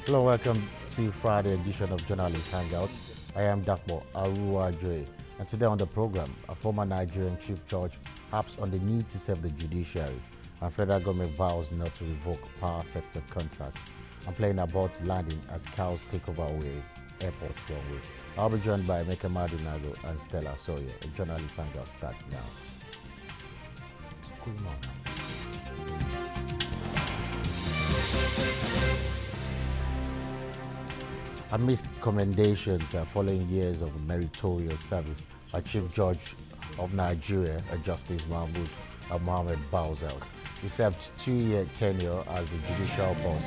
Hello, welcome to Friday edition of Journalist Hangout. I am Dakbo Aruajoy, and today on the program, a former Nigerian Chief Judge harps on the need to save the judiciary, and federal government vows not to revoke power sector contracts. I'm playing about landing as cows take over away airport runway. I'll be joined by Emeka Madunago and Stella Sawyer. A Journalist Hangout starts now. Good morning. Amidst commendations following years of meritorious service, a Chief Judge of Nigeria, Justice Mahmoud Mohammed bows out. He served 2-year tenure as the judicial boss.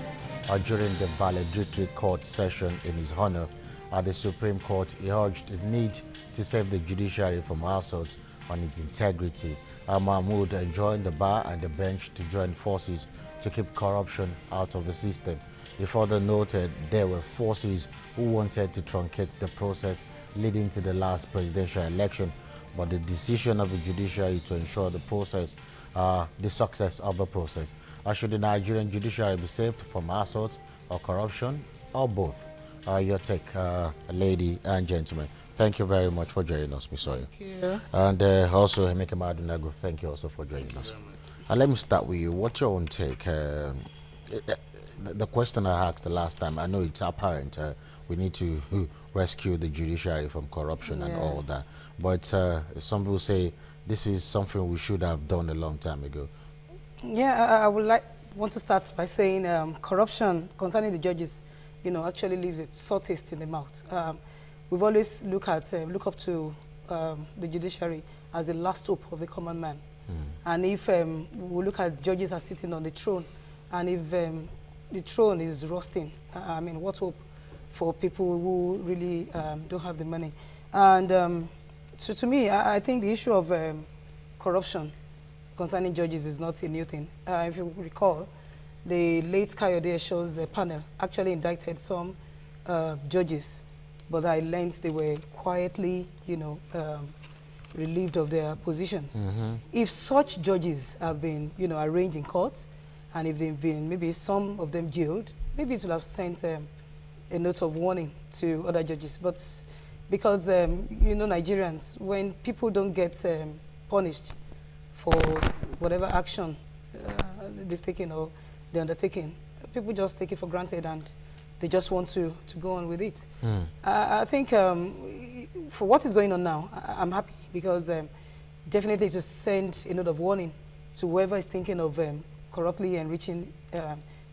During the valedictory court session in his honor at the Supreme Court, he urged the need to save the judiciary from assaults on its integrity. Mahmoud joined the bar and the bench to join forces to keep corruption out of the system. He further noted there were forces who wanted to truncate the process leading to the last presidential election, but the decision of the judiciary to ensure the success of the process. Should the Nigerian judiciary be saved from assault or corruption, or both? Your take, lady and gentlemen. Thank you very much for joining us, Ms. Sawyer. Thank you. And also, Emeka Madunago, thank you also for joining us. Let me start with you. What's your own take? The question I asked the last time, I know it's apparent we need to rescue the judiciary from corruption and all that. But some people say this is something we should have done a long time ago. Yeah, I want to start by saying corruption concerning the judges, actually leaves a sore taste in the mouth. We've always look up to the judiciary as the last hope of the common man. And if we look at judges as sitting on the throne, and if the throne is rusting, what hope for people who really don't have the money? And so to me, I think the issue of corruption concerning judges is not a new thing. If you recall, the late Kayode Esho's panel actually indicted some judges, but I learned they were quietly, relieved of their positions. If such judges have been, arraigned in court, and if they've been, maybe some of them jailed, maybe it would have sent a note of warning to other judges. But because, Nigerians, when people don't get punished for whatever action they've taken or they're undertaking, people just take it for granted and they just want to go on with it. I think for what is going on now, I'm happy because definitely to send a note of warning to whoever is thinking of corruptly enriching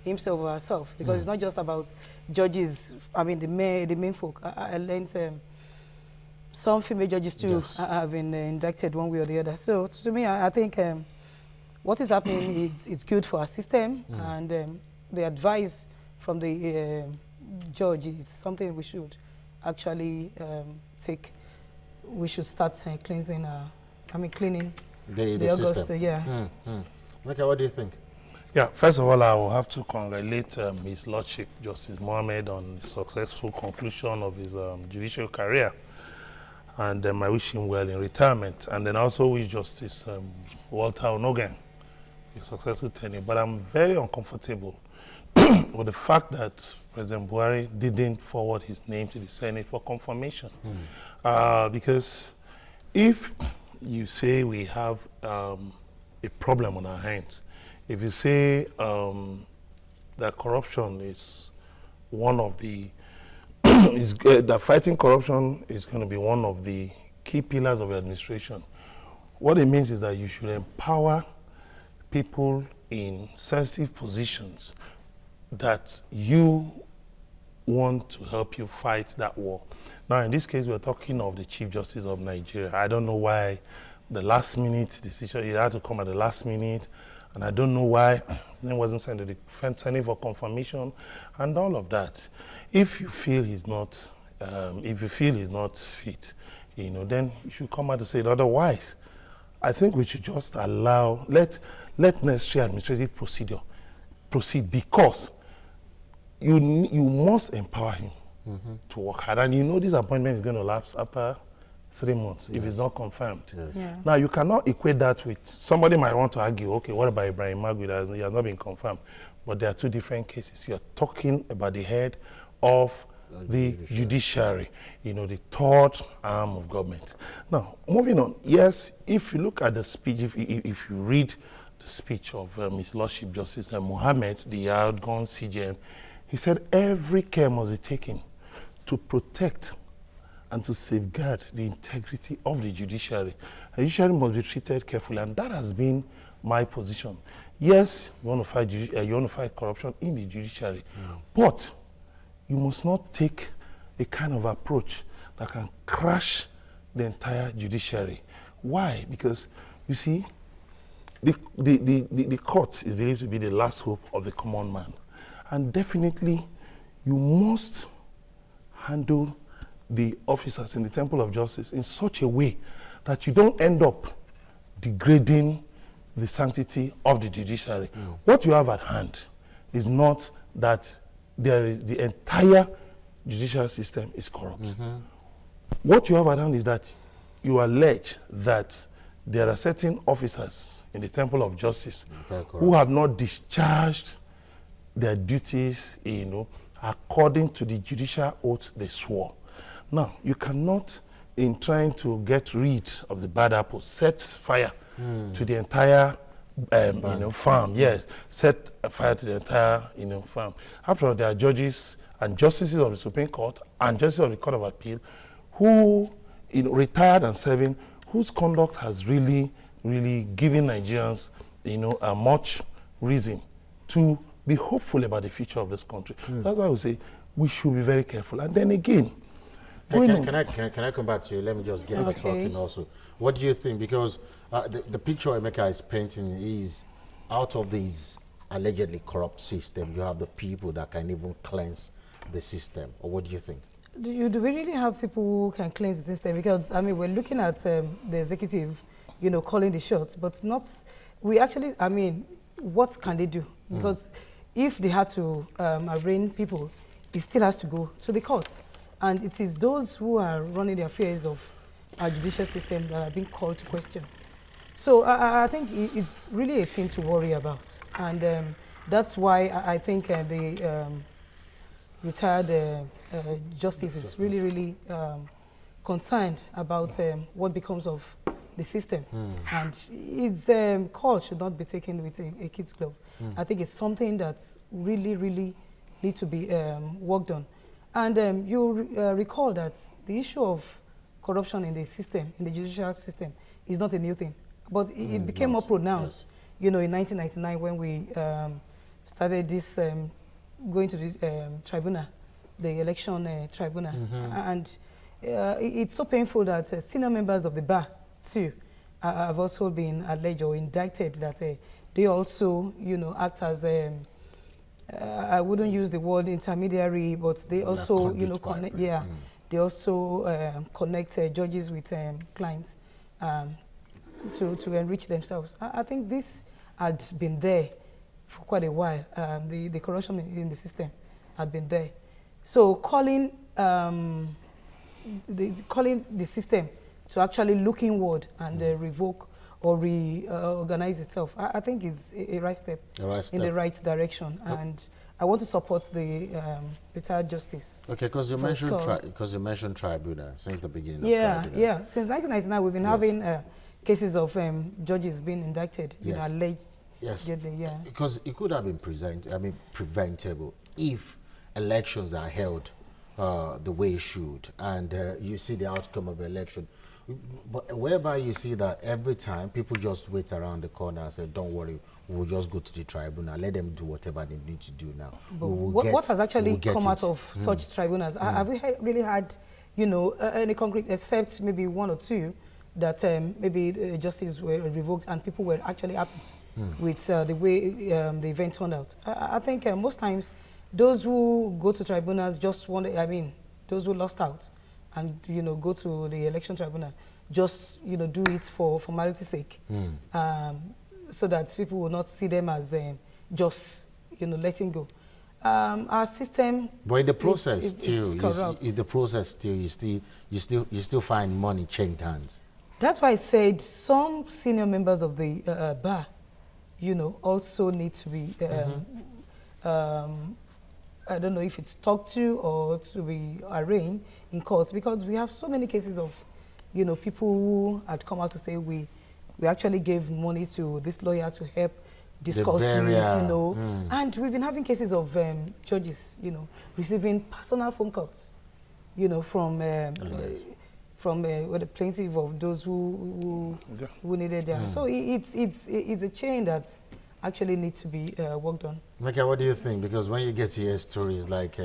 himself or herself, because it's not just about judges, the main folk. I learned some female judges too have been indicted one way or the other. So to me, I think what is happening is it's good for our system, and the advice from the judge is something we should actually take. We should start cleansing, cleaning the system. Okay, what do you think? Yeah, first of all, I will have to congratulate His Lordship Justice Mohammed on the successful conclusion of his judicial career, and I wish him well in retirement. And then also wish Justice Walter Onogan a successful tenure. But I'm very uncomfortable with the fact that President Buhari didn't forward his name to the Senate for confirmation, because if you say we have a problem on our hands, if you say that corruption is one of the, that fighting corruption is going to be one of the key pillars of your administration, what it means is that you should empower people in sensitive positions that you want to help you fight that war. Now, in this case, we're talking of the Chief Justice of Nigeria. I don't know why the last minute decision, it had to come at the last minute. And I don't know why his name wasn't sent to the Senate for confirmation and all of that. If you feel he's not, fit, then you should come out to say it. Otherwise, I think we should just allow, let necessary administrative procedure proceed, because you must empower him to work hard. And this appointment is going to lapse after 3 months if it's not confirmed. Now, you cannot equate that with, somebody might want to argue, okay, what about Ibrahim Magui? He has not been confirmed. but there are two different cases. You're talking about the head of the judiciary, you know, the third arm of government. Now, moving on, yes, if you look at the speech, if you read the speech of His Lordship Justice Mohammed, the outgone CJM, he said every care must be taken to protect and to safeguard the integrity of the judiciary. The judiciary must be treated carefully, and that has been my position. Yes, you want to fight corruption in the judiciary, but you must not take a kind of approach that can crash the entire judiciary. Why? Because, you see, the court is believed to be the last hope of the common man. And definitely, you must handle the officers in the Temple of Justice in such a way that you don't end up degrading the sanctity of the judiciary. What you have at hand is not that the entire judicial system is corrupt. What you have at hand is that you allege that there are certain officers in the Temple of Justice who have not discharged their duties, you know, according to the judicial oath they swore. Now, you cannot, in trying to get rid of the bad apples, set fire to the entire farm. Yes, set fire to the entire farm. After all, there are judges and justices of the Supreme Court and justices of the Court of Appeal who, retired and serving, whose conduct has really given Nigerians, a much reason to be hopeful about the future of this country. That's why I would say we should be very careful. And then again, can I come back to you? Let me just get to talking also. What do you think? Because the picture Emeka is painting is out of these allegedly corrupt system, you have the people that can even cleanse the system. Or what do you think? Do we really have people who can cleanse the system? Because, I mean, we're looking at the executive, calling the shots, but not, what can they do? Because if they had to arraign people, it still has to go to the court. And it is those who are running the affairs of our judicial system that are being called to question. So I think it's really a thing to worry about. And that's why I think the retired justice is really concerned about what becomes of the system. And its call should not be taken with a kid's glove. I think it's something that's really needs to be worked on. And you recall that the issue of corruption in the system, in the judicial system, is not a new thing. But it became more pronounced, in 1999 when we started this, going to the tribunal, the election tribunal. And it's so painful that senior members of the bar, too, have also been alleged or indicted that they also, act as I wouldn't use the word intermediary, but they also, connect. Yeah, they also connect judges with clients to enrich themselves. I think this had been there for quite a while. The corruption in the system had been there. So calling the system to actually look inward and revoke or reorganize itself, I think is a right step in the right direction. And I want to support the retired justice. Okay, because you mentioned tribunal since the beginning. Yeah. Since 1999, we've been having cases of judges being indicted. Alleged. Yes. Because it could have been preventable if elections are held the way it should, and you see the outcome of the election. But whereby you see that every time people just wait around the corner and say, don't worry, we'll just go to the tribunal, let them do whatever they need to do now. But what has actually come out of such tribunals? Have we really had, any concrete, except maybe one or two, that maybe justice were revoked and people were actually happy with the way the event turned out? I think most times those who go to tribunals just want, those who lost out, and go to the election tribunal, just do it for formality's sake, so that people will not see them as just letting go. Our system, but in the process, you still find money changed hands. That's why I said some senior members of the bar, also need to be I don't know if it's talked to or to be arraigned in court, because we have so many cases of, people who had come out to say we actually gave money to this lawyer to help discuss it, and we've been having cases of judges, receiving personal phone calls, from the plaintiff of those who needed them. So it's a chain that actually needs to be worked on. Mecca, what do you think? Because when you get to hear stories like,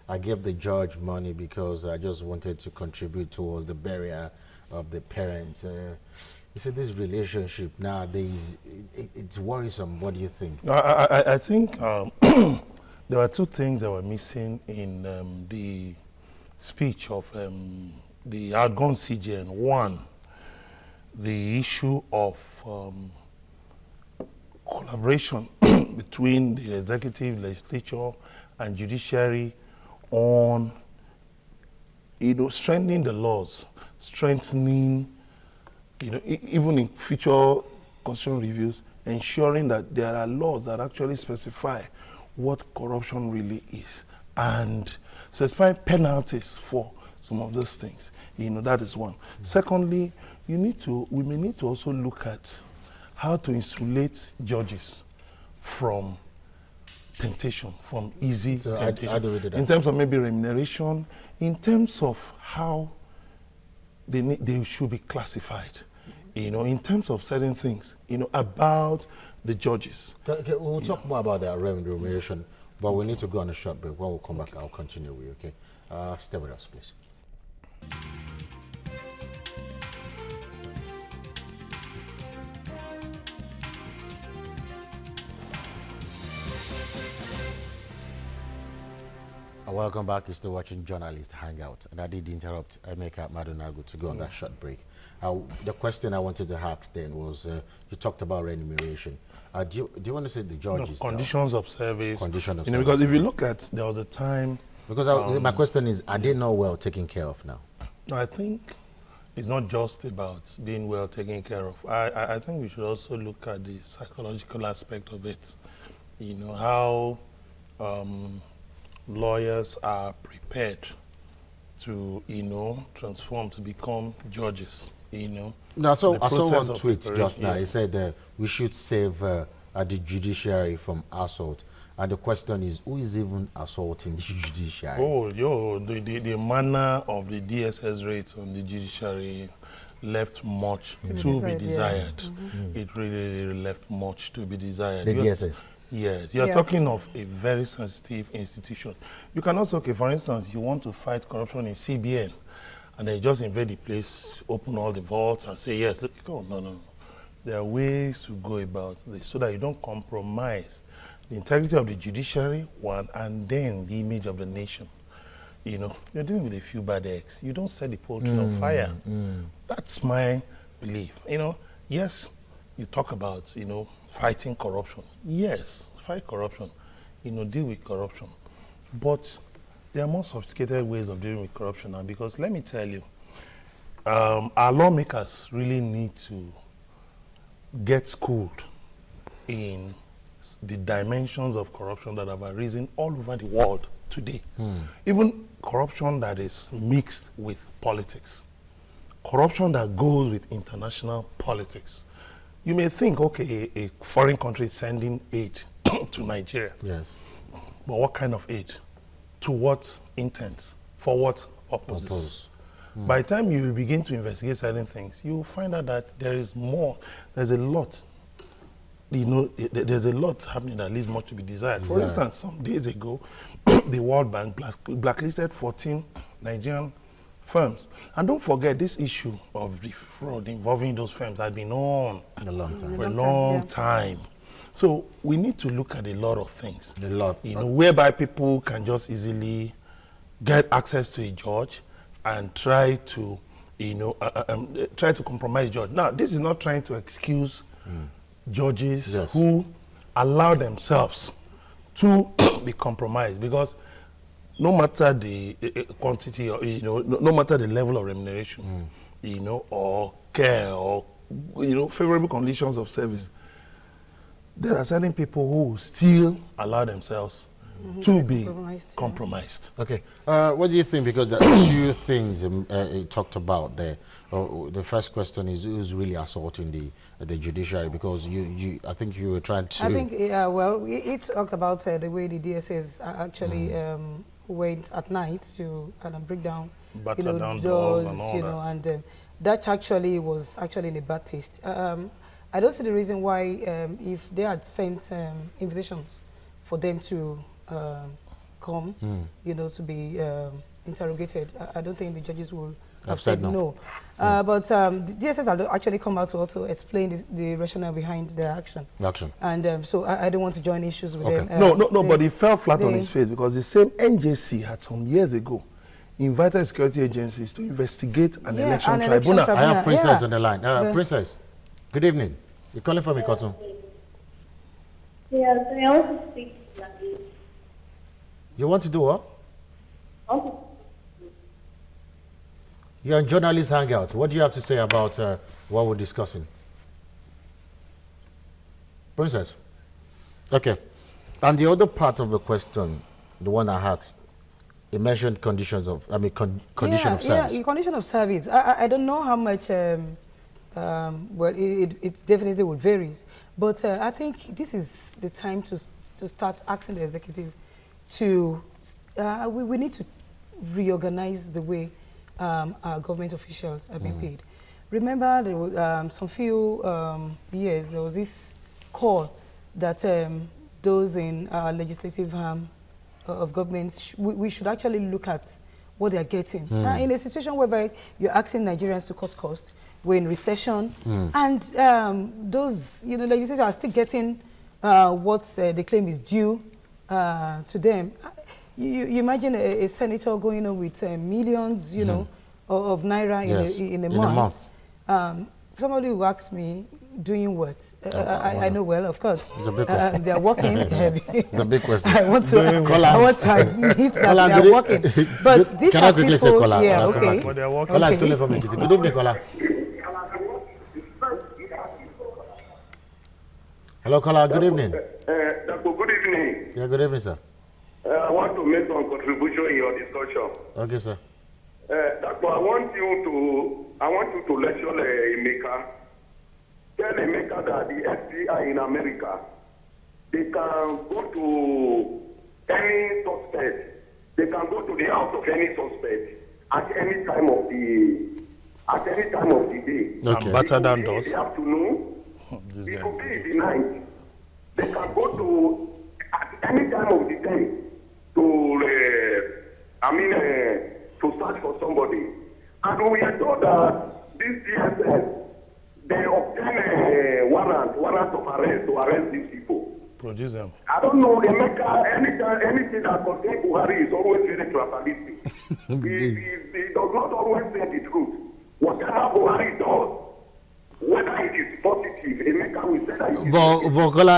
I gave the judge money because I just wanted to contribute towards the burial of the parents. You see, this relationship nowadays, it's worrisome. What do you think? I think there were two things that were missing in the speech of the outgone CGN. One, the issue of collaboration between the executive, legislature, and judiciary on, strengthening the laws, strengthening, even in future constitutional reviews, ensuring that there are laws that actually specify what corruption really is and specify penalties for some of those things. That is one. Secondly, we may need to also look at how to insulate judges from temptation, from easy temptation. How do we do that? In terms of maybe remuneration, in terms of how they should be classified, in terms of certain things, about the judges. Okay, we'll talk more about that remuneration, but we need to go on a short break. When we come back, I'll continue with you, okay? Stay with us, please. Welcome back. You're still watching Journalist Hangout, and I did interrupt Emeka Madunagu to go on that short break. The question I wanted to ask then was, you talked about remuneration. Do you want to say the judges? Conditions of service. Conditions of service. Because if you look at, there was a time. Because my question is, are they not well taken care of now? I think it's not just about being well taken care of. I think we should also look at the psychological aspect of it. How lawyers are prepared to, transform to become judges. I saw one tweet just now. He said we should save the judiciary from assault. And the question is, who is even assaulting the judiciary? The manner of the DSS rates on the judiciary left much to be desired. Yeah. It really left much to be desired. The DSS? Yes, you're talking of a very sensitive institution. You can also, for instance, you want to fight corruption in CBN, and they just invade the place, open all the vaults, and say, yes, look, no. There are ways to go about this so that you don't compromise the integrity of the judiciary, one, and then the image of the nation. You're dealing with a few bad eggs. You don't set the poultry on fire. That's my belief. Yes, you talk about, fighting corruption. Yes, fight corruption. Deal with corruption. But there are more sophisticated ways of dealing with corruption now, because let me tell you, our lawmakers really need to get schooled in the dimensions of corruption that have arisen all over the world today. Even corruption that is mixed with politics. Corruption that goes with international politics. You may think, okay, a foreign country is sending aid to Nigeria. Yes. But what kind of aid? To what intent? For what purposes? By the time you begin to investigate certain things, you will find out that there is more. There's a lot. There's a lot happening that leaves much to be desired. For instance, some days ago, the World Bank blacklisted 14 Nigerian firms. And don't forget, this issue of the fraud involving those firms had been on a long time. For a long time. So we need to look at a lot of things. A lot. Whereby people can just easily get access to a judge and try to, try to compromise judge. Now, this is not trying to excuse judges who allow themselves to be compromised, because no matter the quantity, or no matter the level of remuneration, or care, or favorable conditions of service, there are certain people who still allow themselves to be Compromised, compromised. Okay. What do you think? Because there are two things it talked about there. The first question is who's really assaulting the judiciary? Because I think you were trying to. I think, well, it talked about the way the DSS actually went at night to break down, Batter down doors and all that. and that actually was actually in a bad taste. I don't see the reason why, if they had sent invitations for them to come, to be interrogated, I don't think the judges will have said no. But the DSS have actually come out to also explain the rationale behind their action. And so I don't want to join issues with them. No, but he fell flat on his face because the same NJC had some years ago invited security agencies to investigate an election tribunal. I have Princess on the line. Princess, good evening. You're calling from Ikoton? Yes, I want to speak to you. You want to do what? You're on Journalist Hangout. What do you have to say about what we're discussing? Princess? Okay. And the other part of the question, the one I had, you mentioned conditions of, condition of service. Yeah, condition of service. I don't know how much, well, it definitely will vary. But I think this is the time to start asking the executive to, we need to reorganize the way our government officials are being paid. Remember, there was, some few years, there was this call that those in our legislative arm of government, we should actually look at what they are getting. In a situation whereby you're asking Nigerians to cut costs, we're in recession, and those legislators are still getting what they claim is due to them. You imagine a senator going on with millions, of naira in a month. Somebody who asks me, doing what? I know well, of course. It's a big question. They are working. It's a big question. I want to admit that they are working. But these can are I quickly people, say Kola? yeah, okay. Kola is calling from Ekiti. Good evening, Kola. Hello, Kola. Good evening. Good evening. Yeah, good evening, sir. I want to make some contribution in your discussion. Okay, sir. Doctor, I want you to lecture Emeka. Tell Emeka that the FBI in America, they can go to any suspect. They can go to the house of any suspect at any time of the day. Okay. And batter down doors. In the afternoon, it could be in the night. They can go to at any time of the day to search for somebody. And we are told that this DSS, they obtain a warrant of arrest to arrest these people. Produce them. I don't know, Emeka, anything that contains Buhari is always very tribalistic. he does not always say the truth. Whatever Buhari does, whether it is positive, Emeka will say that it is Kola,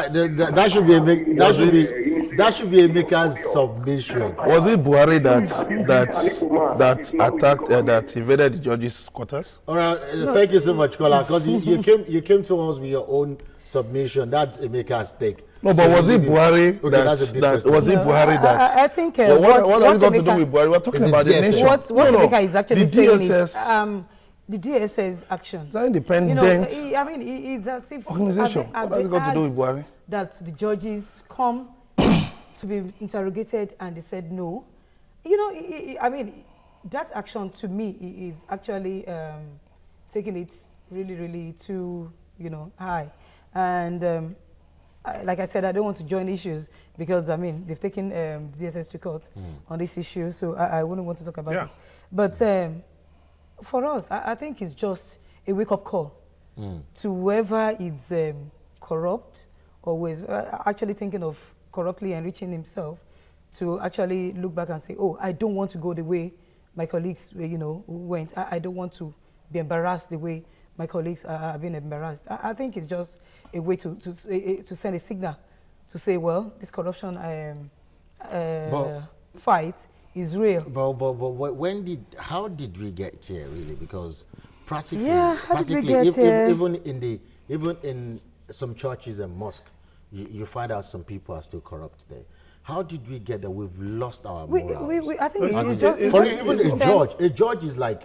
that should be Emeka's submission. Was it Buhari that attacked, that invaded the judges' quarters? All right, thank you so much, Kola, because you came to us with your own submission. That's Emeka's take. No, but was it Buhari that? I think what has it got to do with Buhari? We're talking about the nation. What Emeka is actually saying is the DSS action. It's an independent it's as if organization. What has it got to do with Buhari? That the judges come to be interrogated and they said no. That action to me is actually taking it really, really too, high. And like I said, I don't want to join issues because, they've taken DSS to court on this issue, so I wouldn't want to talk about it. But for us, I think it's just a wake-up call to whoever is corrupt or who is actually thinking of corruptly enriching himself to actually look back and say, oh, I don't want to go the way my colleagues went. I don't want to be embarrassed the way my colleagues are being embarrassed. I think it's just a way to send a signal to say, well, this corruption fight is real. But how did we get here, really? Because practically, even in some churches and mosques, you find out some people are still corrupt there. How did we get there? We've lost our morals. I think It's it's just For it's even just a system. judge is like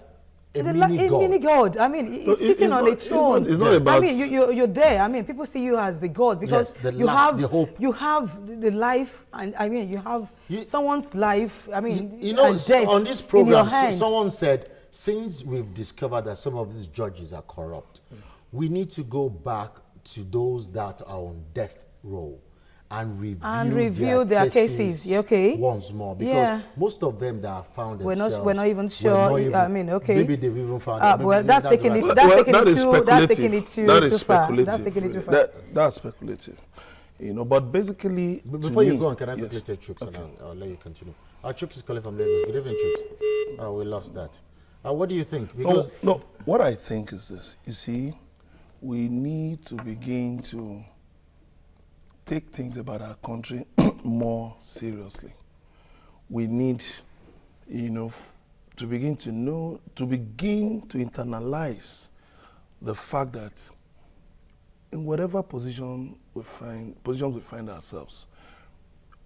a A mini god. mini god. I mean, he's sitting on a throne. It's not about. I mean, you're there. I mean, people see you as the god because Yes, the you last- have the hope. you have the life, and I mean, you have someone's life. I mean, You know, and death on this in your program, hands. someone said, since we've discovered that some of these judges are corrupt, we need to go back to those that are on death row and review their cases. Yeah, okay. Once more, because most of them that are found themselves, we're not even sure. I mean, okay. Maybe they've even found it. Well, that's taking it. Well, That's taking it too far. That's taking it too far. That's speculative, you know. But basically, Before to you me, go on, can I yes. quickly take Chooks and I'll let you continue. Chooks is calling from Lagos. Good evening, Chooks. Oh, we lost that. What do you think? Because No, what I think is this. You see, we need to begin to take things about our country more seriously. We need, you know, to begin to internalize the fact that in whatever positions we find ourselves,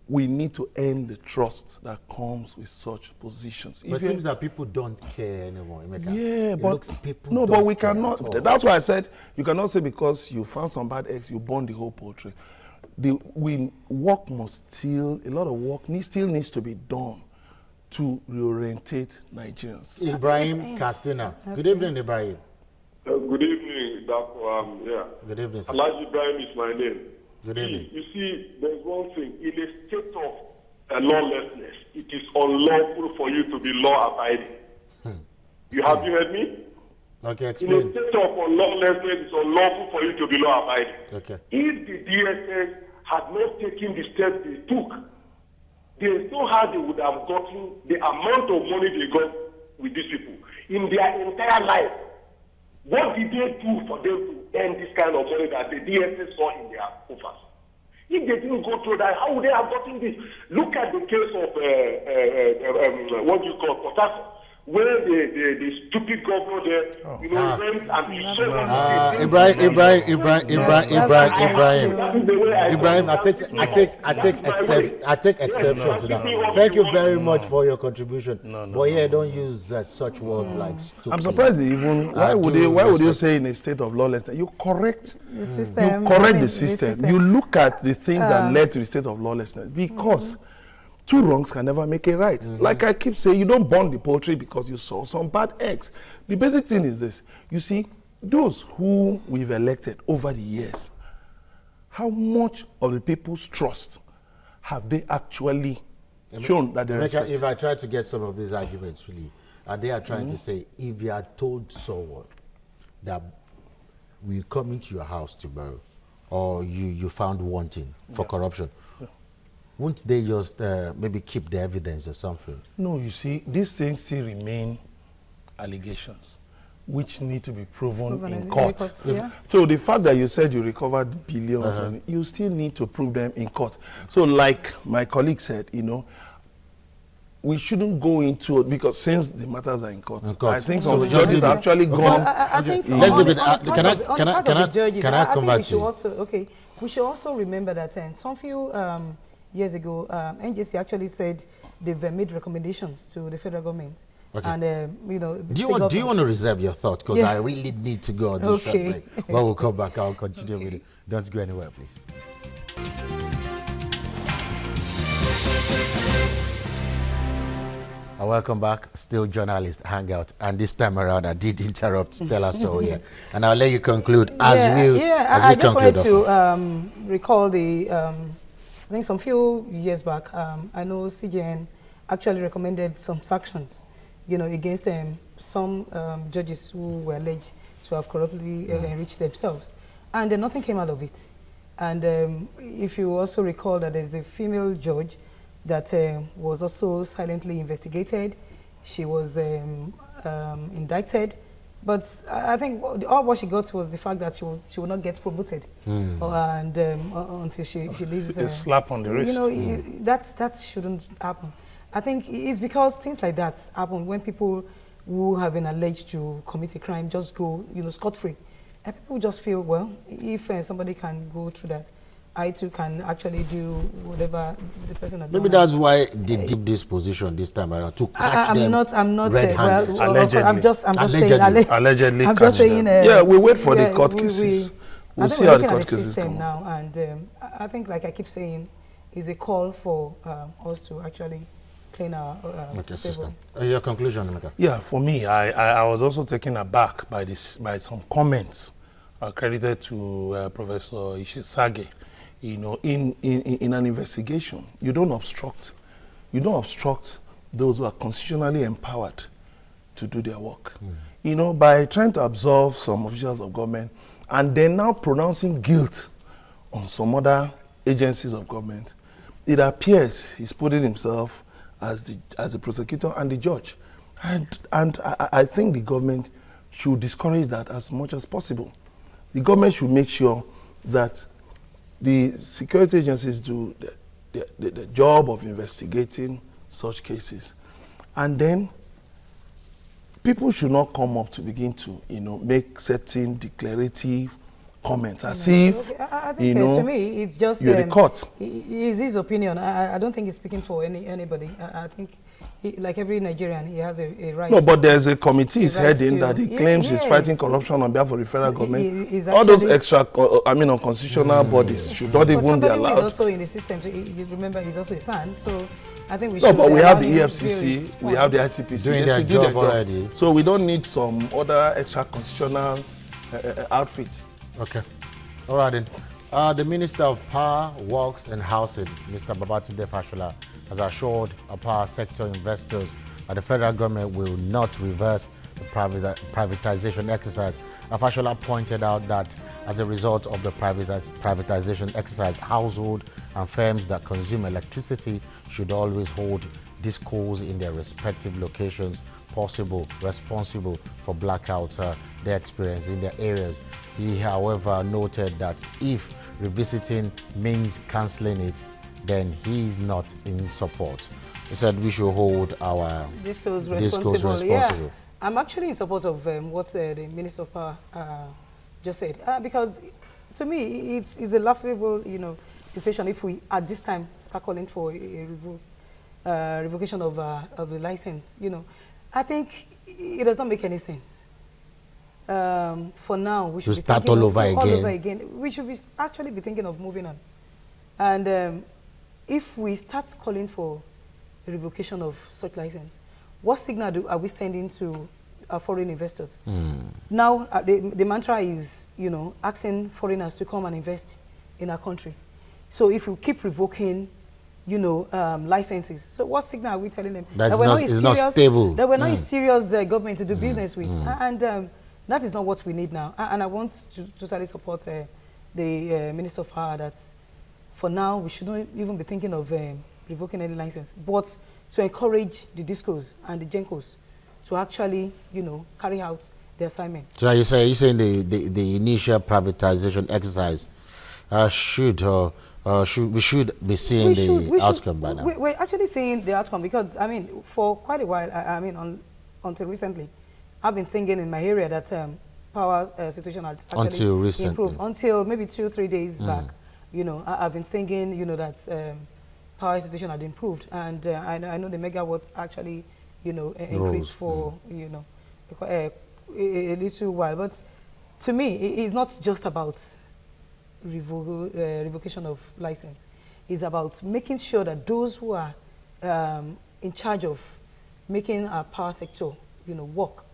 we need to earn the trust that comes with such positions. But it seems that people don't care anymore. Emeka. Yeah, It but looks people no, but don't we care at cannot. all. That's why I said you cannot say because you found some bad eggs, you burn the whole poultry. Work must still, a lot of work still needs to be done to reorientate Nigerians. Ibrahim Castina. Good evening, Ibrahim. Good evening, Dr. Yeah. Good evening, sir. Elijah Ibrahim is my name. Good evening. You see, there's one thing. In a state of lawlessness, it is unlawful for you to be law-abiding. You heard me? Okay, In a explain. state of lawlessness, it's unlawful for you to be law-abiding. Okay. If the DSS had not taken the steps they took, there's no how they would have gotten the amount of money they got with these people in their entire life. What did they do for them to earn this kind of money that the DSS saw in their offers? If they didn't go through that, how would they have gotten this? Look at the case of what you call Port Harcourt, where the stupid governor there, went and he sold Ibrahim, I take exception to that. Thank you very much for your contribution. But yeah, don't use such words like stupid. I'm surprised even why would you say in a state of lawlessness? You correct The system. You correct the system. You look at the things that led to the state of lawlessness because two wrongs can never make a right. Like I keep saying, you don't burn the poultry because you saw some bad eggs. The basic thing is this. You see, those who we've elected over the years, how much of the people's trust have they actually shown that they respect? If I try to get some of these arguments, really, they are trying to say, if you had told someone that we come into your house tomorrow, or you found wanting for corruption, won't they just maybe keep the evidence or something? No, you see, these things still remain allegations, which need to be proven in court. So the fact that you said you recovered billions, you still need to prove them in court. So like my colleague said, you know, we shouldn't go into it because since the matters are in court, I think some of the judges have actually gone. I think let's leave it. Can I come back to you? Okay, we should also remember that some few years ago, NJC actually said they've made recommendations to the federal government. Okay. And you know, do you want to reserve your thought because I really need to go on this short break. When we'll come back, I'll continue with it. Don't go anywhere, please. Welcome back, still journalist hangout, and this time around I did interrupt Stella Sawyer, and I'll let you conclude as we I just wanted to recall the I think some few years back I know CJN actually recommended some sanctions, you know, against some judges who were alleged to have corruptly enriched themselves, and nothing came out of it. And if you also recall that there's a female judge that was also silently investigated. She was indicted, but I think all what she got was the fact that she will not get promoted, and until she leaves. A slap on the wrist. You know, that shouldn't happen. I think it's because things like that happen when people who have been alleged to commit a crime just go, you know, scot-free. And people just feel, well, if somebody can go through that, I too can actually do whatever the person had Maybe done. that's why they dip this position this time around to catch them. I'm not. red-handed. Allegedly. I'm just saying. Allegedly I'm just catch saying. them. Yeah, we wait for the court cases. We'll I think see we're how the looking at court the cases system come now, and I think, like I keep saying, is a call for us to actually clean our system. Your conclusion, Emeka? Yeah, for me, I was also taken aback by some comments credited to Professor Ishesage. You know, in an investigation, you don't obstruct those who are constitutionally empowered to do their work. You know, by trying to absolve some officials of government and then now pronouncing guilt on some other agencies of government, it appears he's putting himself as the prosecutor and the judge. And I think the government should discourage that as much as possible. The government should make sure that the security agencies do the job of investigating such cases. And then people should not come up to begin to, you know, make certain declarative comments as if, I think, you know, to me, it's just you're the court. It's his opinion. I don't think he's speaking for anybody. I think, like every Nigerian, he has a right. No, but there's a committee he's right heading that he claims is fighting corruption on behalf of the federal government. All those extra, unconstitutional bodies should not even be allowed. He's also in the system. So you remember, he's also a son. So I think we no, should. but we have the EFCC, we have the ICPC doing their job already. So we don't need some other extra constitutional outfits. Okay. All right then. The Minister of Power, Works and Housing, Mr. Babatunde Fashola, has assured power sector investors that the federal government will not reverse the privatization exercise. Fashola pointed out that as a result of the privatization exercise, households and firms that consume electricity should always hold discos in their respective locations, responsible for blackouts they experience in their areas. He, however, noted that if revisiting means cancelling it, then he is not in support. He said we should hold our discos responsible. Yeah. I'm actually in support of what the Minister of Power just said, because to me it's a laughable, you know, situation if we at this time start calling for a revocation of the license. You know, I think it does not make any sense. For now, we should start all over again. We should actually be thinking of moving on. And if we start calling for a revocation of such license, what signal are we sending to our foreign investors? Now, the mantra is, you know, asking foreigners to come and invest in our country. So if we keep revoking, you know, licenses, so what signal are we telling them? That it's not stable. That we're not a serious government to do business with. And that is not what we need now. And I want to totally support the Minister of Power that for now we shouldn't even be thinking of revoking any license, but to encourage the discos and the gencos to actually, you know, carry out the assignment. So you're saying the initial privatization exercise we should be seeing the outcome by now. We're actually seeing the outcome because, I mean, for quite a while, I mean, until recently, I've been singing in my area that power situation had actually improved. Until maybe 2-3 days back, you know, I've been singing, you know, that power situation had improved. And I know the megawatts actually, you know, increased for, you know, a little while. But to me, it's not just about revocation of license. It's about making sure that those who are in charge of making our power sector, you know, work,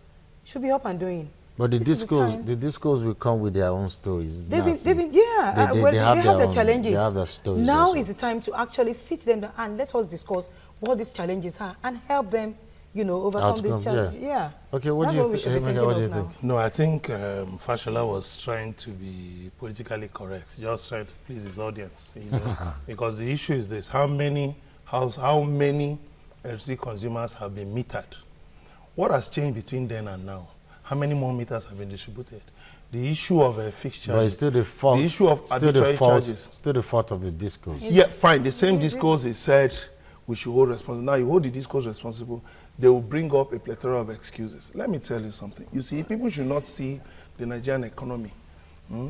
should be up and doing. But the discos will come with their own stories. They have their challenges. They have their stories. Now also is the time to actually sit them down and let us discuss what these challenges are and help them, you know, overcome these challenges. Yeah. Okay, what do you think? No, I think Fashola was trying to be politically correct, just trying to please his audience, you know, because the issue is this: how many electricity consumers have been metered? What has changed between then and now? How many more meters have been distributed? The issue of a fixed charge. But it's still the fault. The issue of arbitrary charges. Still the fault of the discos. Yeah, fine. The same discos is said we should hold responsible. Now you hold the discos responsible, they will bring up a plethora of excuses. Let me tell you something. You see, people should not see the Nigerian economy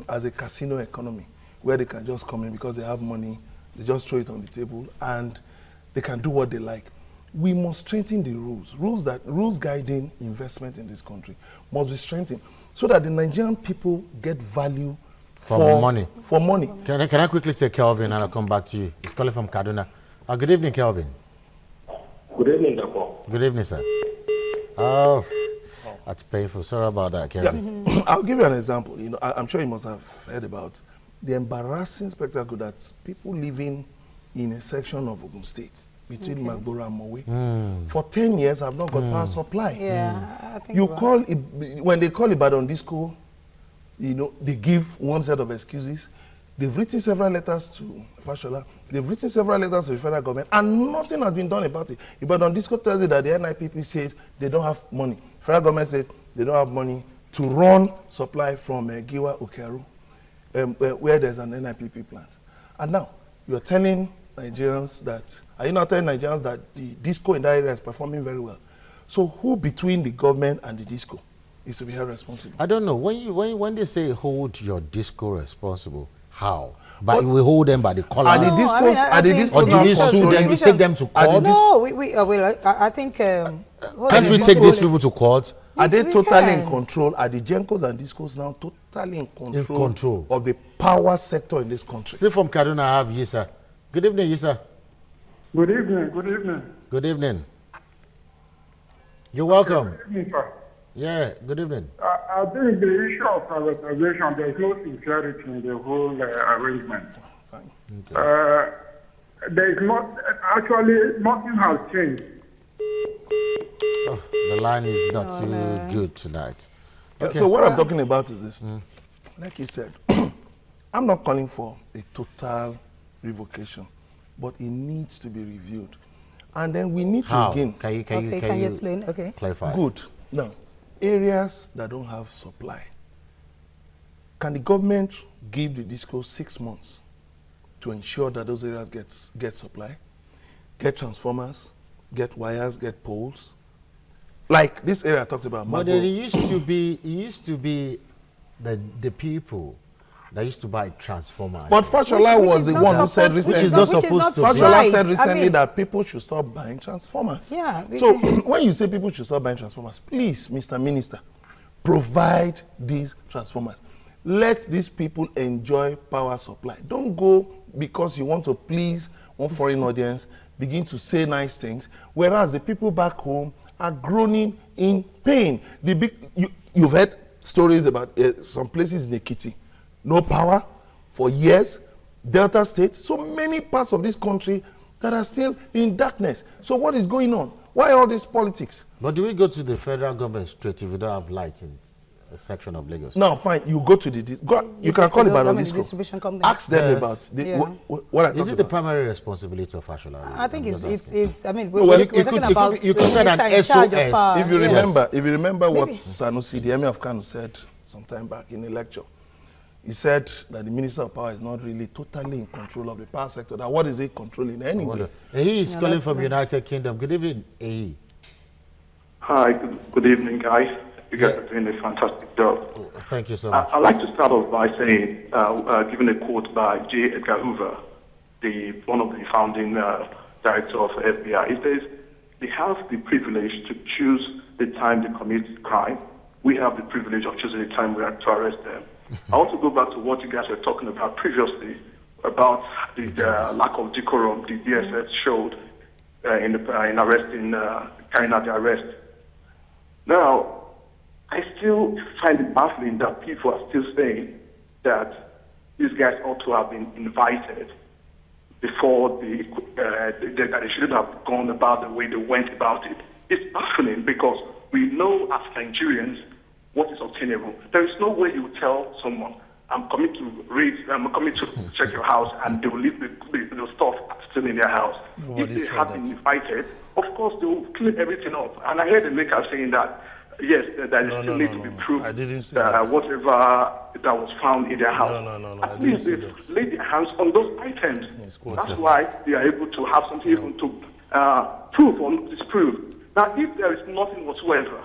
as a casino economy where they can just come in because they have money, they just throw it on the table, and they can do what they like. We must strengthen the rules. Rules guiding investment in this country must be strengthened so that the Nigerian people get value for money. For money. Can I quickly take Kelvin and I'll come back to you? He's calling from Kaduna. Good evening, Kelvin. Good evening, Dr. Good evening, sir. Oh, that's painful. Sorry about that, Kelvin. Yeah. I'll give you an example. You know, I'm sure you must have heard about the embarrassing spectacle that people living in a section of Ogun State between Magboro and Mowe for 10 years have not got power supply. Yeah, I think you call it, when they call Ibadan Disco, you know, they give one set of excuses. They've written several letters to Fashola. They've written several letters to the federal government, and nothing has been done about it. Ibadan Disco tells you that the NIPP says they don't have money. Federal government says they don't have money to run supply from Giwa Okearu, where there's an NIPP plant. And now, you're telling Nigerians that, are you not telling Nigerians that the disco in that area is performing very well? So who between the government and the disco is to be held responsible? I don't know. When they say hold your disco responsible, how? But we hold them by the collar. Are the discos, or do we sue them? We take them to court? No, I think. Can't we take these people to court? Are they totally in control? Are the Gencos and discos now totally in control of the power sector in this country? Still from Kaduna, I have Yisa. Good evening, Yisa. Good evening. Good evening. Good evening. You're welcome. Good evening, sir. Yeah, good evening. I think the issue of privatization, there's no sincerity in the whole arrangement. Fine. Okay. There is not, actually, nothing has changed. Oh, the line is not too good tonight. Okay. So what I'm talking about is this. Like you said, I'm not calling for a total revocation, but it needs to be reviewed. And then we need to again... Can you explain? Okay. Clarify. Good. Now, areas that don't have supply, can the government give the disco 6 months to ensure that those areas get supply, get transformers, get wires, get poles? Like this area I talked about. But it used to be the people that used to buy transformers. But Fashola was the one who said recently, which is not supposed to be. Fashola said recently that people should stop buying transformers. Yeah. So when you say people should stop buying transformers, please, Mr. Minister, provide these transformers. Let these people enjoy power supply. Don't go because you want to please one foreign audience, begin to say nice things, whereas the people back home are groaning in pain. You've heard stories about some places in Ekiti, no power for years, Delta State, so many parts of this country that are still in darkness. So what is going on? Why all this politics? But do we go to the federal government straight if we don't have light in a section of Lagos? No, fine. You go to you can call it Ibadan Disco. Ask them about what I talked about. Is it the primary responsibility of Fashola? I think it's. I mean, we're talking about. You could say an SOS. If you remember what Sanusi, the Emir of Kano, said some time back in a lecture, he said that the Minister of Power is not really totally in control of the power sector. That what is it controlling anyway? He is calling from United Kingdom. Good evening, Ahi. Hi, good evening, guys. You guys are doing a fantastic job. Thank you so much. I'd like to start off by saying, giving a quote by J. Edgar Hoover, one of the founding director of FBI. He says, they have the privilege to choose the time they commit crime. We have the privilege of choosing the time we are to arrest them. I want to go back to what you guys were talking about previously, about the lack of decorum the DSS showed in arresting, carrying out the arrest. Now, I still find it baffling that people are still saying that these guys ought to have been invited before that they shouldn't have gone about the way they went about it. It's baffling because we know as Nigerians what is obtainable. There is no way you tell someone, I'm coming to check your house, and they will leave the stuff still in their house. If they have been invited, of course they will clean everything up. And I heard the maker saying that, yes, that still need to be proved that whatever that was found in their house. At least they lay their hands on those items. That's why they are able to have something even to prove or disprove. Now, if there is nothing whatsoever,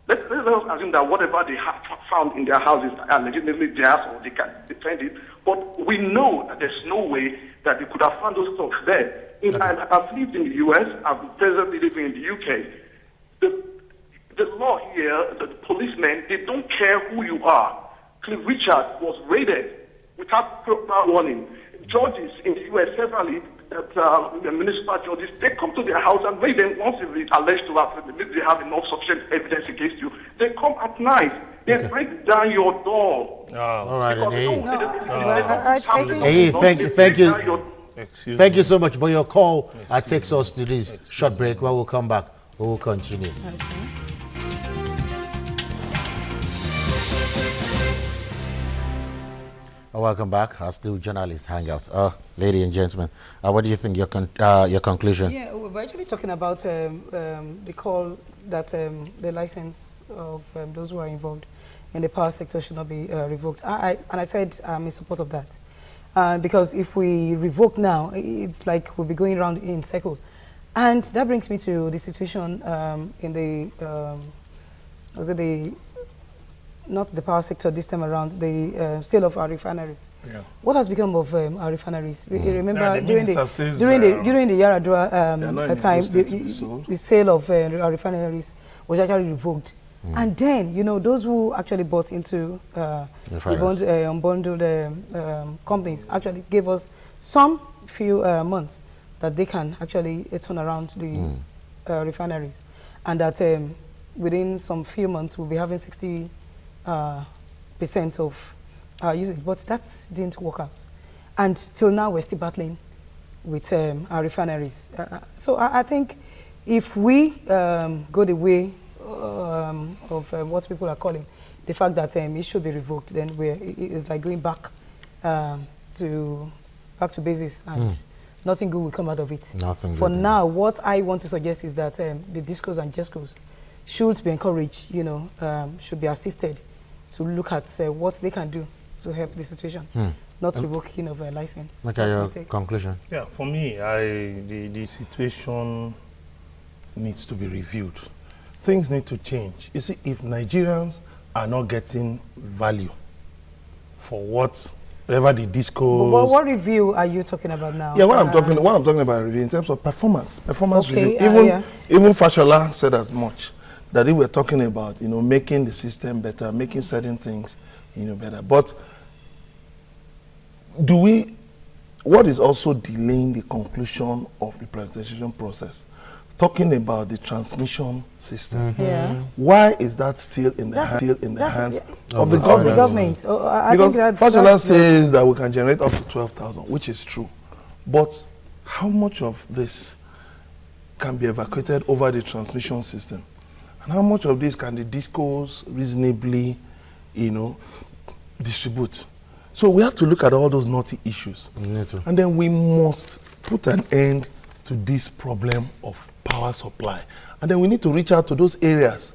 Let's assume that whatever they have found in their houses are legitimately theirs or they can defend it. But we know that there's no way that they could have found those stuff there. I've lived in the US, I've presently living in the UK. The law here, the policemen, they don't care who you are. Cliff Richard was raided without proper warning. Judges in the US, severally, the municipal judges, they come to their house and raid them once it's alleged to have, they have enough sufficient evidence against you. They come at night. They break down your door. All right, Thank you. Thank you so much for your call. Takes us to this short break. When we'll come back, we will continue. Welcome back. Still journalist hangout. Ladies and gentlemen, what do you think your conclusion? Yeah, we're actually talking about the call that the license of those who are involved in the power sector should not be revoked. And I said I'm in support of that. Because if we revoke now, it's like we'll be going around in circle. And that brings me to the situation in the, not the power sector this time around, the sale of our refineries. Yeah. What has become of our refineries? Remember during the Yaradua time, the sale of our refineries was actually revoked. And then, you know, those who actually bought into the unbundled companies actually gave us some few months that they can actually turn around the refineries. And that within some few months, we'll be having 60% of usage. But that didn't work out. And till now, we're still battling with our refineries. So I think if we go the way of what people are calling the fact that it should be revoked, then it's like going back to basis, and nothing good will come out of it. Nothing For good. now, what I want to suggest is that the discos and jescos should be encouraged, you know, should be assisted to look at what they can do to help the situation, not revoking of a license. Okay, your conclusion? Yeah, for me, the situation needs to be reviewed. Things need to change. You see, if Nigerians are not getting value for whatever the discos. But what review are you talking about now? Yeah, what I'm talking about review in terms of performance okay, review. Even Fashola said as much, that if we're talking about, you know, making the system better, making certain things, you know, better. But what is also delaying the conclusion of the privatization process? Talking about the transmission system. Why is that still in the hands of the government? Because Fashola says that we can generate up to 12,000, which is true. But how much of this can be evacuated over the transmission system? And how much of this can the discos reasonably, you know, distribute? So we have to look at all those knotty issues. And then we must put an end to this problem of power supply. And then we need to reach out to those areas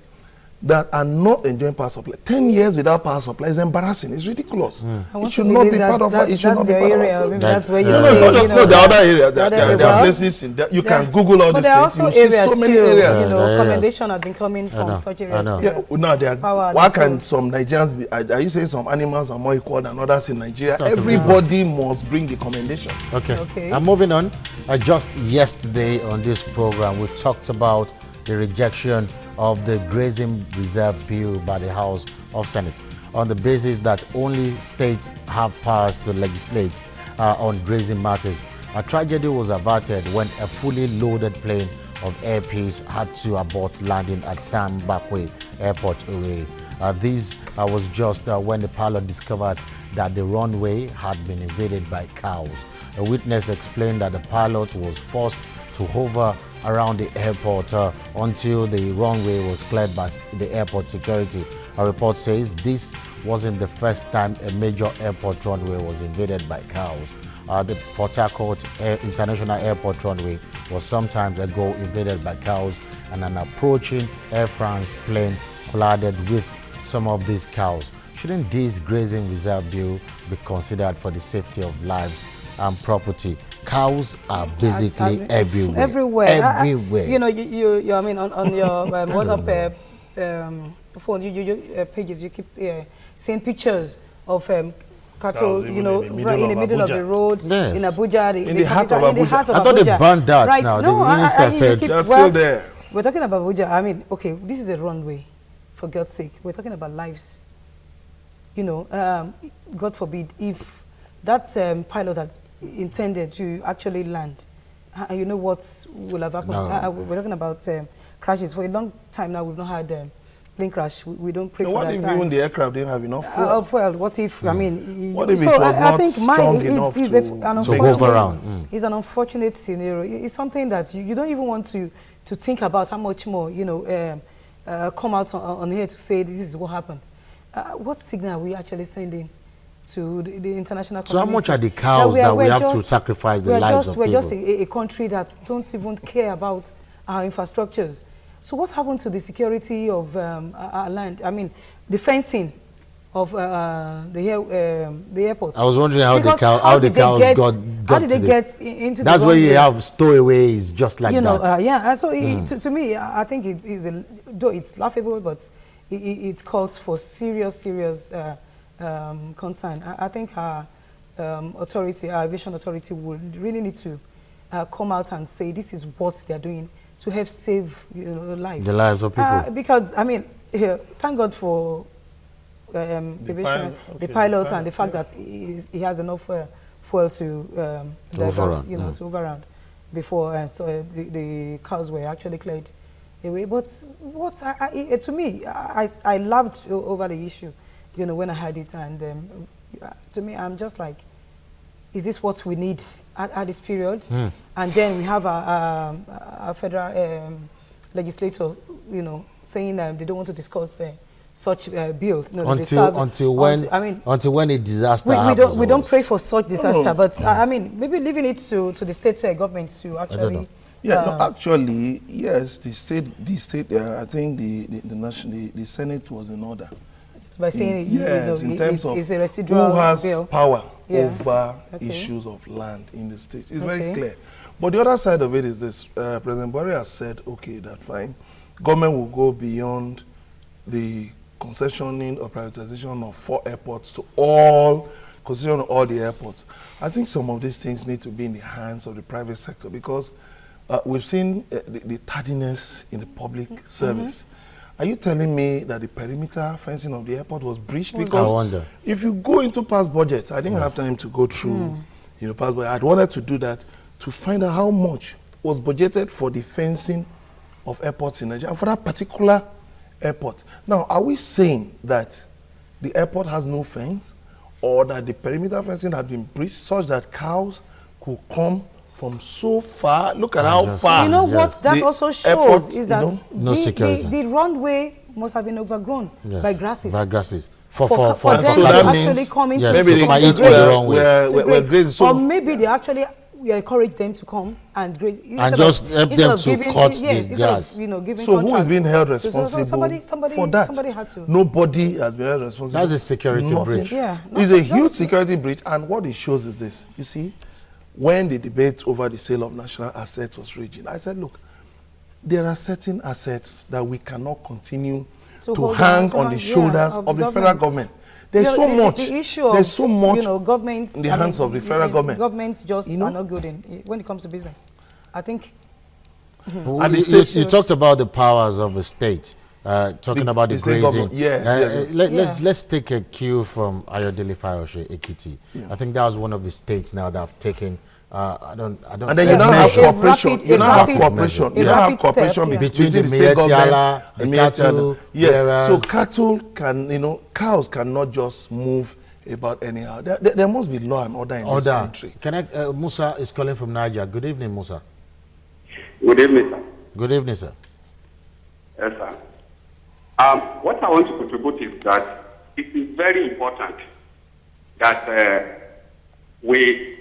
that are not enjoying power supply. 10 years without power supply is embarrassing. It's ridiculous. It should not be part of our area. That's where you stay. No, the other area. There are places in that you can Google all these things. But there are also areas so many too, areas. You know, commendation have been coming from such areas. Yeah, now why can some Nigerians be? Are you saying some animals are more equal than others in Nigeria? Everybody must bring the commendation. Okay. I'm moving on. Just yesterday on this program, we talked about the rejection of the grazing reserve bill by the House of Senate on the basis that only states have powers to legislate on grazing matters. A tragedy was averted when a fully loaded plane of Air Peace had to abort landing at Sam Bakwe Airport, Owerri. This was just when the pilot discovered that the runway had been invaded by cows. A witness explained that the pilot was forced to hover around the airport until the runway was cleared by the airport security. A report says this wasn't the first time a major airport runway was invaded by cows. The Port Harcourt International Airport runway was some time ago invaded by cows, and an approaching Air France plane collided with some of these cows. Shouldn't this grazing reserve bill be considered for the safety of lives and property? Cows are basically everywhere. Everywhere. You know, I mean, on your WhatsApp phone, pages, you keep seeing pictures of cattle, Cows you know, in the right in the middle middle of of the Abuja. road, Yes. in Abuja, In the heart of in the heart of I thought they Abuja. banned that Right? now. No, The minister said they're still there. We're talking about Abuja. I mean, okay, this is a runway, for God's sake. We're talking about lives. You know, God forbid, if that pilot had intended to actually land, you know what will have happened? No. We're talking about crashes. For a long time now, we've not had plane crash. We don't pray Now, for what that. if And, even the aircraft didn't have enough fuel? fuel. What if, I mean, What if so it was I not think strong enough it's to an move unfortunate, around? It's an unfortunate scenario. It's something that you don't even want to think about how much more, you know, come out on here to say this is what happened. What signal are we actually sending to the international community? So how much are the cows that we have to sacrifice the lives of people? We're just a country that don't even care about our infrastructures. So what happened to the security of our land? I mean, the fencing of the airport. I was wondering how Because how the cows got how did they to get into That's the where you runway? have stowaways just like You know, that. yeah. And so to me, I think it is though it's laughable, but it calls for serious concern. I think our authority, our aviation authority, would really need to come out and say this is what they're doing to help save, you know, lives. The lives of people. Because I mean, thank God for aviation, the pilot, and the fact that he has enough fuel to divert, you know, to overrun before, and so the cows were actually cleared away. But what to me, I loved over the issue, you know, when I heard it, and to me, I'm just like, is this what we need at this period? And then we have a federal legislator, you know, saying they don't want to discuss such bills. No, until when a disaster happens. We don't pray for such disaster, but I mean, maybe leaving it to the state government to actually. Yeah, no, actually, yes, the state. I think the Senate was in order. By saying yes, in terms of it's a residual who has bill. power over issues of land in the state. It's very clear. But the other side of it is this: President Buhari has said, okay, that fine, government will go beyond the concessioning or privatization of 4 airports to concession of all the airports. I think some of these things need to be in the hands of the private sector, because we've seen the tardiness in the public service. Are you telling me that the perimeter fencing of the airport was breached? Because I wonder. If you go into past budgets, I didn't have time to go through, you know, past budget. I'd wanted to do that to find out how much was budgeted for the fencing of airports in Nigeria, and for that particular airport. Now, are we saying that the airport has no fence, or that the perimeter fencing has been breached such that cows could come from so far? Look at how far. You know what that also shows is that no security. The runway must have been overgrown by grasses. By grasses. For For them so to that actually means come into yes, maybe they might eat go on the wrong way. where graze. So or maybe they actually encourage them to come and graze. And just help them to cut the grass. You know, giving so who is contract. being held So responsible somebody for that? Somebody had to. Nobody has been held responsible. That's a security breach. Yeah, It's a huge security breach, and what it shows is this. You see, when the debate over the sale of national assets was raging, I said, look, there are certain assets that we cannot continue to hang on the shoulders of the federal government. There's so much. The issue There's so much, you know, governments in the hands of the federal government. Governments just You know? are not good when it comes to business. I think. Well, And the you state- talked about the powers of the state, talking about the state grazing. government, Let's take a cue from Ayodele Fayose, Ekiti. I think that was one of the states now that have taken. I don't. And then you now have A cooperation. rapid- You now have a cooperation. rapid You now have step, cooperation yeah. Between the state government Mietiala, the and cattle Yeah. bearers. So cattle can, you know, cows cannot just move about anyhow. There must be law and order in this country. Can I? Musa is calling from Niger. Good evening, Musa. Good evening, sir. Good evening, sir. Yes, sir. What I want to contribute is that it is very important that we...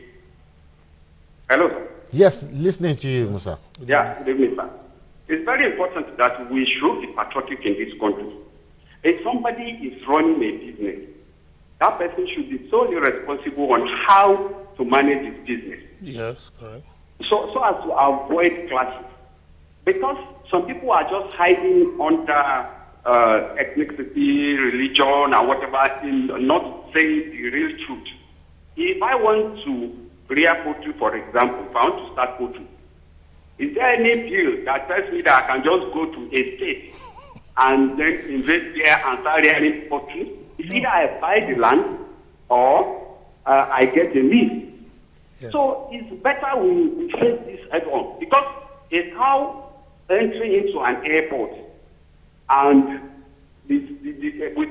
Hello, sir. Yes, listening to you, Musa. Yeah, good evening, sir. It's very important that we should be patriotic in this country. If somebody is running a business, that person should be solely responsible on how to manage his business. Yes, correct. So as to avoid clashes. Because some people are just hiding under ethnicity, religion, and whatever, in not saying the real truth. If I want to rear poultry, for example, if I want to start poultry, is there any bill that tells me that I can just go to a state and then invest there and start rearing poultry? It's either I buy the land or I get a lease. Yeah. So it's better we face this head on, because a cow entering into an airport and with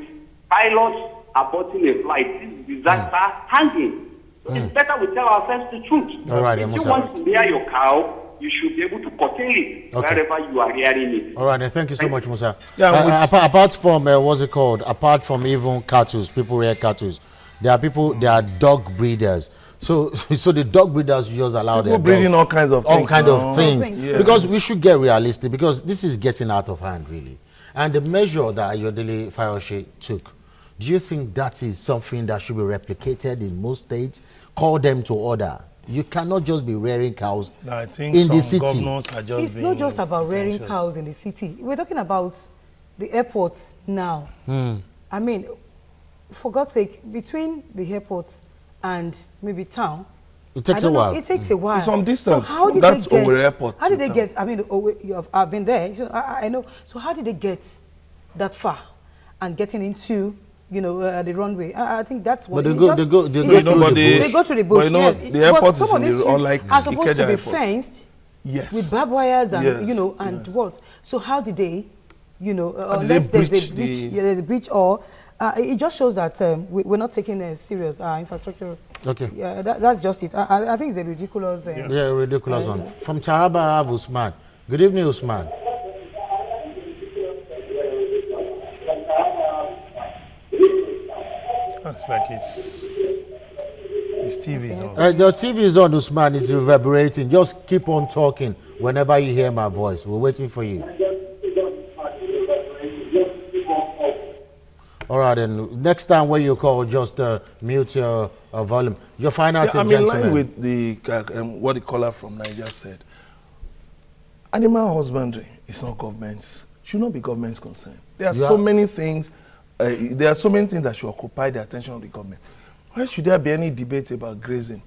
pilots aborting a flight, this disaster hanging. So it's better we tell ourselves the truth. All right, if you want to rear your cow, you should be able to curtail it wherever you are rearing it. All right, thank you so much, Musa. Yeah, apart from, what's it called? Apart from even cattle, people rear cattle. There are people, there are dog breeders. So the dog breeders just allow people breeding all kinds of things. Yes. Because we should get realistic, because this is getting out of hand, really. And the measure that Ayodele Fayose took, do you think that is something that should be replicated in most states? Call them to order. You cannot just be rearing cows in the city. It's not just about rearing cows in the city. We're talking about the airports now. I mean, for God's sake, between the airport and maybe town, it takes a while. It takes a while. It's some distance. So how did they get? Airport how did they get? I mean, I've been there. So I know. So how did they get that far and getting into, you know, the runway? I think that's what. But they go through the bush. But you know, yes, the airport some of these are supposed to be airport. Fenced. Yes. With barbed wires and you know and walls. So how did they, you know, unless there's a breach, there's a breach, or it just shows that we're not taking serious infrastructure. Okay. Yeah, that's just it. I think it's a ridiculous. Ridiculous one. From Taraba, I have Usman. Good evening, Usman. It's like his TV is on. The TV is on, Usman. It's reverberating. Just keep on talking whenever you hear my voice. We're waiting for you. All right, then next time when you call, just mute your volume. Your final I'm in line with the what the caller from Niger said. Animal husbandry is not government's. Should not be government's concern. There are so many things. There are so many things that should occupy the attention of the government. Why should there be any debate about grazing?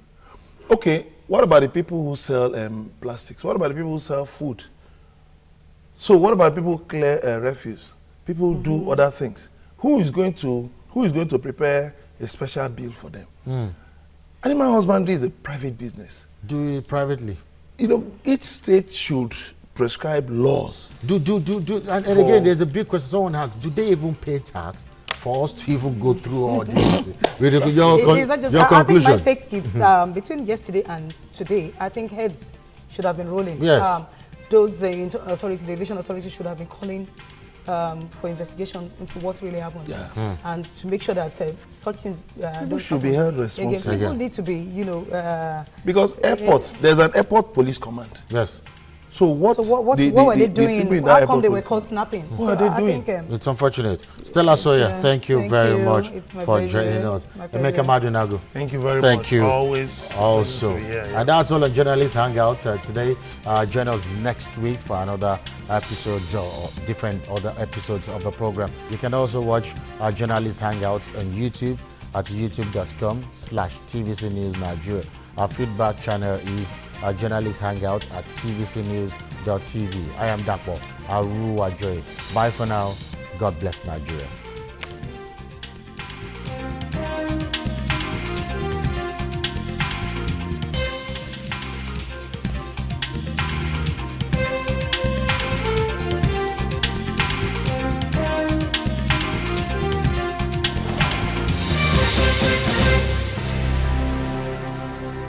Okay, what about the people who sell plastics? What about the people who sell food? So what about people who clear refuse? People who do other things. Who is going to prepare a special bill for them? Animal husbandry is a private business. Do it privately. You know, each state should prescribe laws. And again, there's a big question. Someone asks, do they even pay tax for us to even go through all this? Your conclusion. I think my take is between yesterday and today, I think heads should have been rolling. Yes. Those the aviation authority should have been calling for investigation into what really happened, and to make sure that such things people should be held responsible. People need to be, you know, because airports, there's an airport police command. Yes. So what were they doing? How come they were caught snapping? What are they doing? It's unfortunate. Stella Sawyer, thank you very much for joining us. Emeka Madunago. Thank you very much. Thank you. Always. Also. And that's all on Journalist Hangout today. Join us next week for another episode or different other episodes of the program. You can also watch our Journalist Hangout on YouTube at youtube.com/TVC News Nigeria. Our feedback channel is our Journalist Hangout at tvcnews.tv. I am Dapo Aruwajoy. Bye for now. God bless Nigeria.